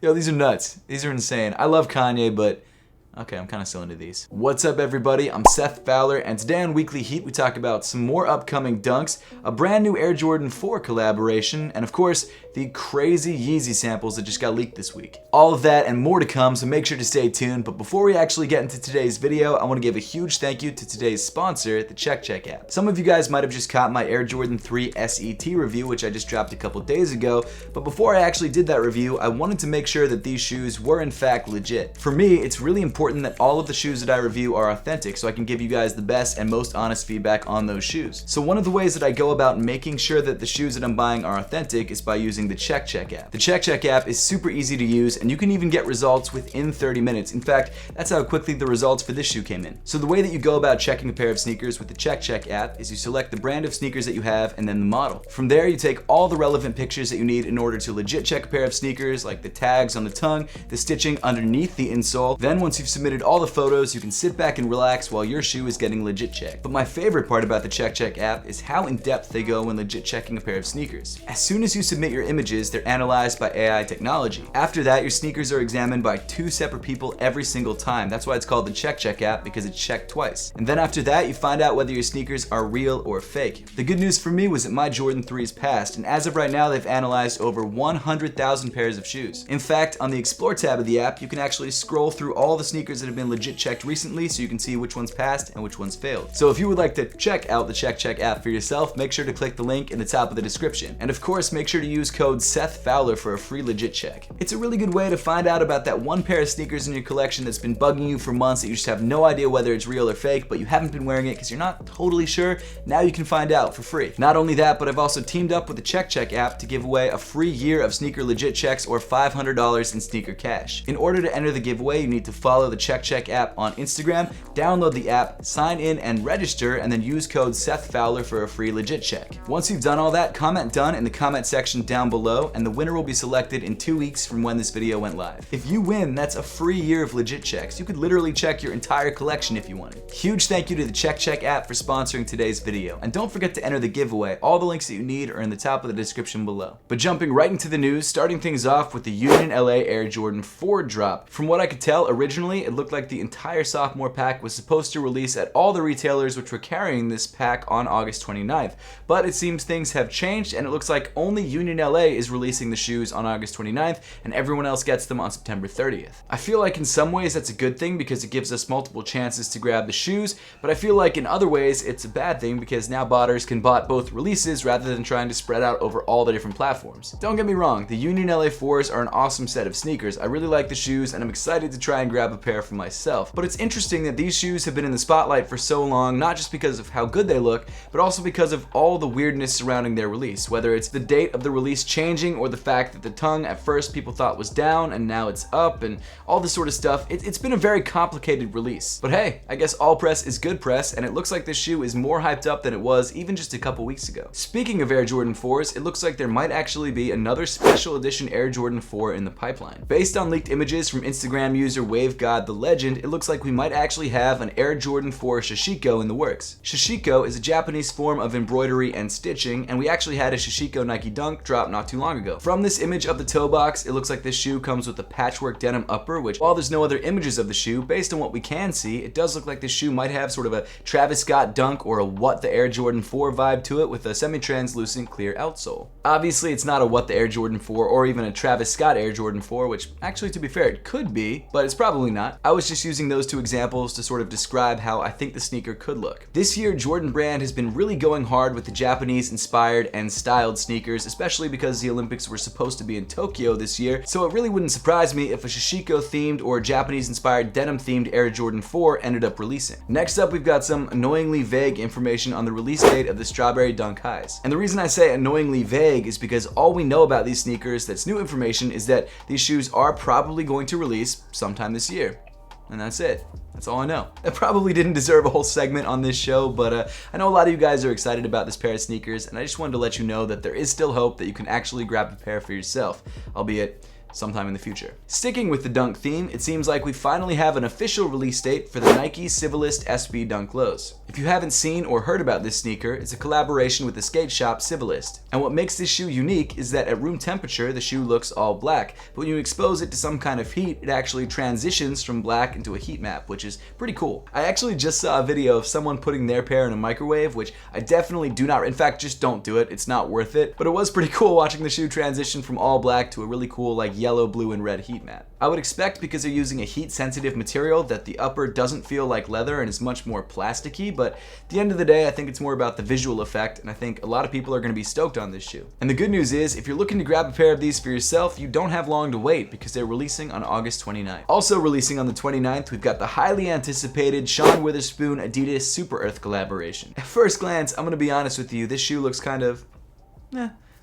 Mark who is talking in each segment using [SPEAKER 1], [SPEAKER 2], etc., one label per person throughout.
[SPEAKER 1] Yo, these are nuts. These are insane. I love Kanye, but okay, I'm kind of still into these. What's up, everybody? I'm Seth Fowler, and today on Weekly Heat, we talk about some more upcoming dunks, a brand new Air Jordan 4 collaboration, and of course, the crazy Yeezy samples that just got leaked this week. All of that and more to come, so make sure to stay tuned. But before we actually get into today's video, I want to give a huge thank you to today's sponsor, the CheckCheck app. Some of you guys might have just caught my Air Jordan 3 SET review, which I just dropped a couple days ago, but before I actually did that review, I wanted to make sure that these shoes were in fact legit. For me, it's really important that all of the shoes that I review are authentic, so I can give you guys the best and most honest feedback on those shoes. So one of the ways that I go about making sure that the shoes that I'm buying are authentic is by using the CheckCheck app. The CheckCheck app is super easy to use, and you can even get results within 30 minutes. In fact, that's how quickly the results for this shoe came in. So the way that you go about checking a pair of sneakers with the CheckCheck app is you select the brand of sneakers that you have and then the model. From there, you take all the relevant pictures that you need in order to legit check a pair of sneakers, like the tags on the tongue, the stitching underneath the insole. Then once you've submitted all the photos, you can sit back and relax while your shoe is getting legit checked. But my favorite part about the CheckCheck app is how in depth they go when legit checking a pair of sneakers. As soon as you submit your images, they're analyzed by AI technology. After that, your sneakers are examined by 2 separate people every single time. That's why it's called the CheckCheck app, because it's checked twice. And then after that, you find out whether your sneakers are real or fake. The good news for me was that my Jordan 3s passed, and as of right now, they've analyzed over 100,000 pairs of shoes. In fact, on the Explore tab of the app, you can actually scroll through all the sneakers that have been legit checked recently, so you can see which ones passed and which ones failed. So if you would like to check out the CheckCheck app for yourself, make sure to click the link in the top of the description. And of course, make sure to use code SETHFOWLER for a free legit check. It's a really good way to find out about that one pair of sneakers in your collection that's been bugging you for months that you just have no idea whether it's real or fake, but you haven't been wearing it because you're not totally sure. Now you can find out for free. Not only that, but I've also teamed up with the CheckCheck app to give away a free year of sneaker legit checks or $500 in sneaker cash. In order to enter the giveaway, you need to follow the CheckCheck app on Instagram, download the app, sign in and register, and then use code SETHFOWLER for a free legit check. Once you've done all that, comment done in the comment section down below, and the winner will be selected in 2 weeks from when this video went live. If you win, that's a free year of legit checks. You could literally check your entire collection if you wanted. Huge thank you to the CheckCheck app for sponsoring today's video. And don't forget to enter the giveaway. All the links that you need are in the top of the description below. But jumping right into the news, starting things off with the Union LA Air Jordan 4 drop. From what I could tell, originally it looked like the entire sophomore pack was supposed to release at all the retailers which were carrying this pack on August 29th. But it seems things have changed, and it looks like only Union LA is releasing the shoes on August 29th, and everyone else gets them on September 30th. I feel like in some ways that's a good thing because it gives us multiple chances to grab the shoes, but I feel like in other ways it's a bad thing because now botters can bot both releases rather than trying to spread out over all the different platforms. Don't get me wrong, the Union LA 4s are an awesome set of sneakers. I really like the shoes and I'm excited to try and grab a pair for myself. But it's interesting that these shoes have been in the spotlight for so long, not just because of how good they look, but also because of all the weirdness surrounding their release, whether it's the date of the release changing or the fact that the tongue at first people thought was down and now it's up and all this sort of stuff. It's been a very complicated release. But hey, I guess all press is good press, and it looks like this shoe is more hyped up than it was even just a couple weeks ago. Speaking of Air Jordan 4s, it looks like there might actually be another special edition Air Jordan 4 in the pipeline. Based on leaked images from Instagram user WaveGod the Legend, it looks like we might actually have an Air Jordan 4 Shishiko in the works. Shishiko is a Japanese form of embroidery and stitching, and we actually had a Shishiko Nike Dunk drop not too long ago. From this image of the toe box, it looks like this shoe comes with a patchwork denim upper, which while there's no other images of the shoe, based on what we can see, it does look like this shoe might have sort of a Travis Scott Dunk or a What the Air Jordan 4 vibe to it with a semi-translucent clear outsole. Obviously, it's not a What the Air Jordan 4 or even a Travis Scott Air Jordan 4, which actually, to be fair, it could be, but it's probably not. I was just using those 2 examples to sort of describe how I think the sneaker could look. This year, Jordan Brand has been really going hard with the Japanese-inspired and styled sneakers, especially because the Olympics were supposed to be in Tokyo this year, so it really wouldn't surprise me if a Shishiko-themed or Japanese-inspired denim-themed Air Jordan 4 ended up releasing. Next up, we've got some annoyingly vague information on the release date of the Strawberry Dunk Highs. And the reason I say annoyingly vague is because all we know about these sneakers that's new information is that these shoes are probably going to release sometime this year. And that's it. That's all I know. I probably didn't deserve a whole segment on this show, but I know a lot of you guys are excited about this pair of sneakers, and I just wanted to let you know that there is still hope that you can actually grab a pair for yourself, albeit sometime in the future. Sticking with the dunk theme, it seems like we finally have an official release date for the Nike Civilist SB Dunk Lows. If If you haven't seen or heard about this sneaker, it's a collaboration with the skate shop Civilist. And what makes this shoe unique is that at room temperature, the shoe looks all black, but when you expose it to some kind of heat, it actually transitions from black into a heat map, which is pretty cool. I actually just saw a video of someone putting their pair in a microwave, which I definitely do not, in fact, just don't do it. It's not worth it. But it was pretty cool watching the shoe transition from all black to a really cool like yellow, blue, and red heat map. I would expect, because they're using a heat-sensitive material, that the upper doesn't feel like leather and is much more plasticky, but at the end of the day, I think it's more about the visual effect, and I think a lot of people are going to be stoked on this shoe. And the good news is, if you're looking to grab a pair of these for yourself, you don't have long to wait because they're releasing on August 29th. Also releasing on the 29th, we've got the highly anticipated Sean Wotherspoon Adidas Super Earth collaboration. At first glance, I'm going to be honest with you, this shoe looks kind of,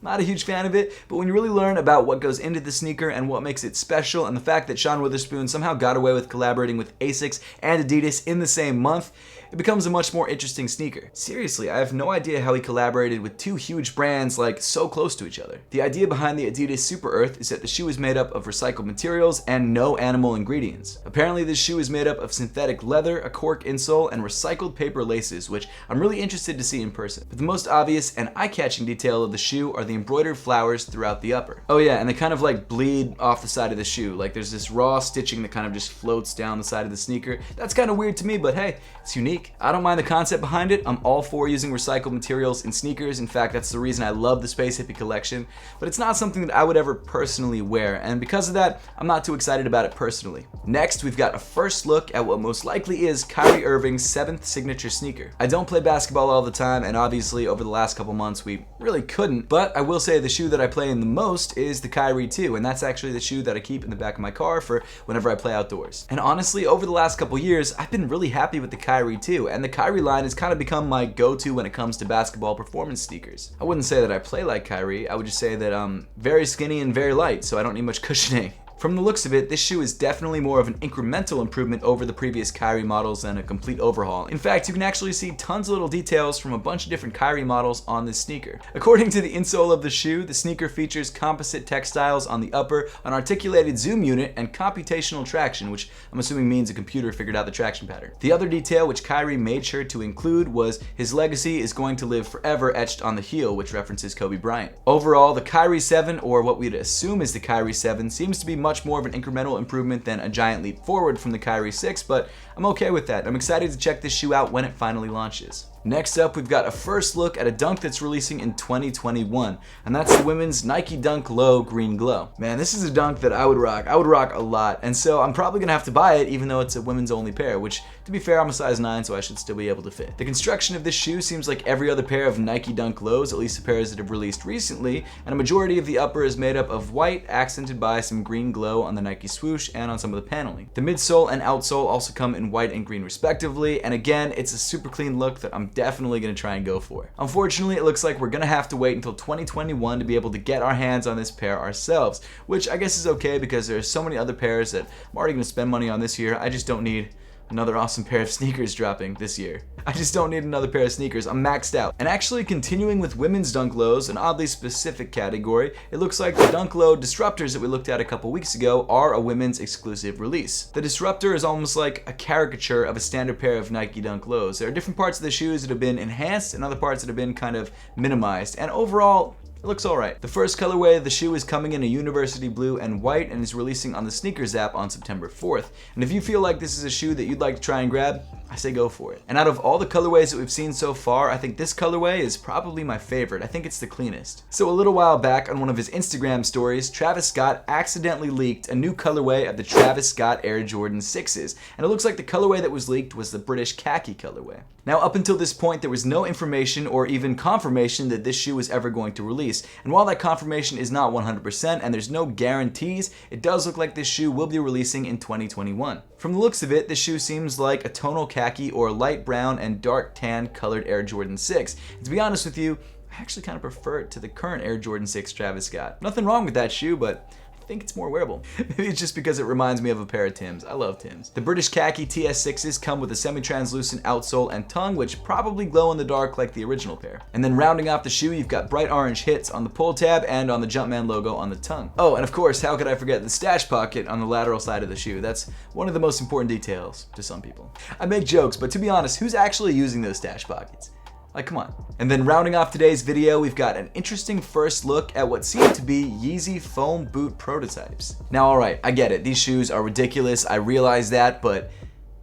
[SPEAKER 1] not a huge fan of it, but when you really learn about what goes into the sneaker and what makes it special, and the fact that Sean Wotherspoon somehow got away with collaborating with Asics and Adidas in the same month, it becomes a much more interesting sneaker. Seriously, I have no idea how he collaborated with two huge brands like so close to each other. The idea behind the Adidas Super Earth is that the shoe is made up of recycled materials and no animal ingredients. Apparently this shoe is made up of synthetic leather, a cork insole, and recycled paper laces, which I'm really interested to see in person. But the most obvious and eye-catching detail of the shoe are the embroidered flowers throughout the upper. Oh yeah, and they kind of like bleed off the side of the shoe. Like there's this raw stitching that kind of just floats down the side of the sneaker. That's kind of weird to me, but hey, it's unique. I don't mind the concept behind it. I'm all for using recycled materials in sneakers. In fact, that's the reason I love the Space Hippie collection, but it's not something that I would ever personally wear, and because of that, I'm not too excited about it personally. Next, we've got a first look at what most likely is Kyrie Irving's 7th signature sneaker. I don't play basketball all the time, and obviously over the last couple months we really couldn't, but I will say the shoe that I play in the most is the Kyrie 2, and that's actually the shoe that I keep in the back of my car for whenever I play outdoors. And honestly, over the last couple years, I've been really happy with the Kyrie 2, and the Kyrie line has kind of become my go-to when it comes to basketball performance sneakers. I wouldn't say that I play like Kyrie, I would just say that I'm very skinny and very light, so I don't need much cushioning. From the looks of it, this shoe is definitely more of an incremental improvement over the previous Kyrie models than a complete overhaul. In fact, you can actually see tons of little details from a bunch of different Kyrie models on this sneaker. According to the insole of the shoe, the sneaker features composite textiles on the upper, an articulated zoom unit, and computational traction, which I'm assuming means a computer figured out the traction pattern. The other detail which Kyrie made sure to include was his legacy is going to live forever etched on the heel, which references Kobe Bryant. Overall, the Kyrie 7, or what we'd assume is the Kyrie 7, seems to be much more of an incremental improvement than a giant leap forward from the Kyrie 6, but I'm okay with that. I'm excited to check this shoe out when it finally launches. Next up, we've got a first look at a dunk that's releasing in 2021, and that's the women's Nike Dunk Low Green Glow. Man, this is a dunk that I would rock. I would rock a lot, and so I'm probably gonna have to buy it even though it's a women's only pair, which, to be fair, I'm a size 9, so I should still be able to fit. The construction of this shoe seems like every other pair of Nike Dunk Lows, at least the pairs that have released recently, and a majority of the upper is made up of white, accented by some green glow on the Nike swoosh and on some of the paneling. The midsole and outsole also come in white and green respectively, and again, it's a super clean look that I'm definitely gonna try and go for. Unfortunately, it looks like we're gonna have to wait until 2021 to be able to get our hands on this pair ourselves, which I guess is okay because there's so many other pairs that I'm already gonna spend money on this year. I just don't need another awesome pair of sneakers dropping this year. I just don't need another pair of sneakers. I'm maxed out. And actually, continuing with women's Dunk Lows, an oddly specific category, it looks like the Dunk Low Disruptors that we looked at a couple weeks ago are a women's exclusive release. The Disruptor is almost like a caricature of a standard pair of Nike Dunk Lows. There are different parts of the shoes that have been enhanced and other parts that have been kind of minimized. And overall, it looks alright. The first colorway of the shoe is coming in a university blue and white and is releasing on the Sneakers app on September 4th. And if you feel like this is a shoe that you'd like to try and grab, I say go for it. And out of all the colorways that we've seen so far, I think this colorway is probably my favorite. I think it's the cleanest. So a little while back on one of his Instagram stories, Travis Scott accidentally leaked a new colorway of the Travis Scott Air Jordan 6s. And it looks like the colorway that was leaked was the British Khaki colorway. Now up until this point, there was no information or even confirmation that this shoe was ever going to release. And while that confirmation is not 100% and there's no guarantees, it does look like this shoe will be releasing in 2021. From the looks of it, this shoe seems like a tonal khaki or light brown and dark tan colored Air Jordan 6. And to be honest with you, I actually kind of prefer it to the current Air Jordan 6 Travis Scott. Nothing wrong with that shoe, but I think it's more wearable. Maybe it's just because it reminds me of a pair of Timbs. I love Timbs. The British Khaki TS6s come with a semi-translucent outsole and tongue, which probably glow in the dark like the original pair. And then rounding off the shoe, you've got bright orange hits on the pull tab and on the Jumpman logo on the tongue. Oh, and of course, how could I forget the stash pocket on the lateral side of the shoe? That's one of the most important details to some people. I make jokes, but to be honest, who's actually using those stash pockets? Like, come on. And then rounding off today's video, we've got an interesting first look at what seem to be Yeezy foam boot prototypes. Now, alright, I get it. These shoes are ridiculous. I realize that, but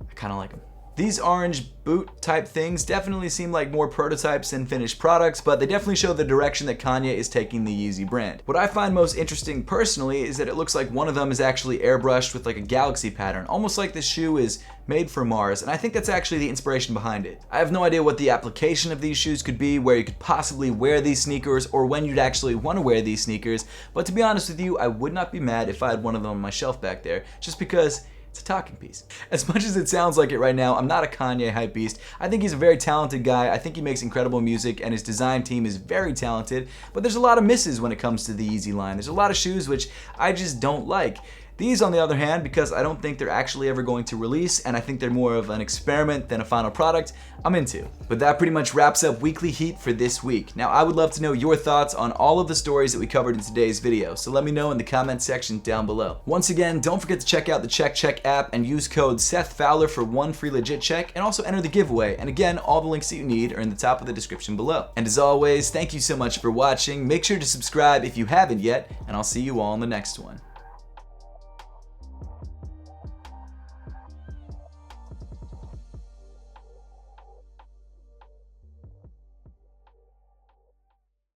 [SPEAKER 1] I kind of like them. These orange boot type things definitely seem like more prototypes than finished products, but they definitely show the direction that Kanye is taking the Yeezy brand. What I find most interesting personally is that it looks like one of them is actually airbrushed with like a galaxy pattern, almost like this shoe is made for Mars, and I think that's actually the inspiration behind it. I have no idea what the application of these shoes could be, where you could possibly wear these sneakers, or when you'd actually want to wear these sneakers, but to be honest with you, I would not be mad if I had one of them on my shelf back there, just because it's a talking piece. As much as it sounds like it right now, I'm not a Kanye hype beast. I think he's a very talented guy. I think he makes incredible music and his design team is very talented, but there's a lot of misses when it comes to the Yeezy line. There's a lot of shoes which I just don't like. These, on the other hand, because I don't think they're actually ever going to release, and I think they're more of an experiment than a final product, I'm into. But that pretty much wraps up Weekly Heat for this week. Now, I would love to know your thoughts on all of the stories that we covered in today's video, so let me know in the comment section down below. Once again, don't forget to check out the CheckCheck app and use code SETHFOWLER for 1 free legit check, and also enter the giveaway. And again, all the links that you need are in the top of the description below. And as always, thank you so much for watching. Make sure to subscribe if you haven't yet, and I'll see you all in the next one.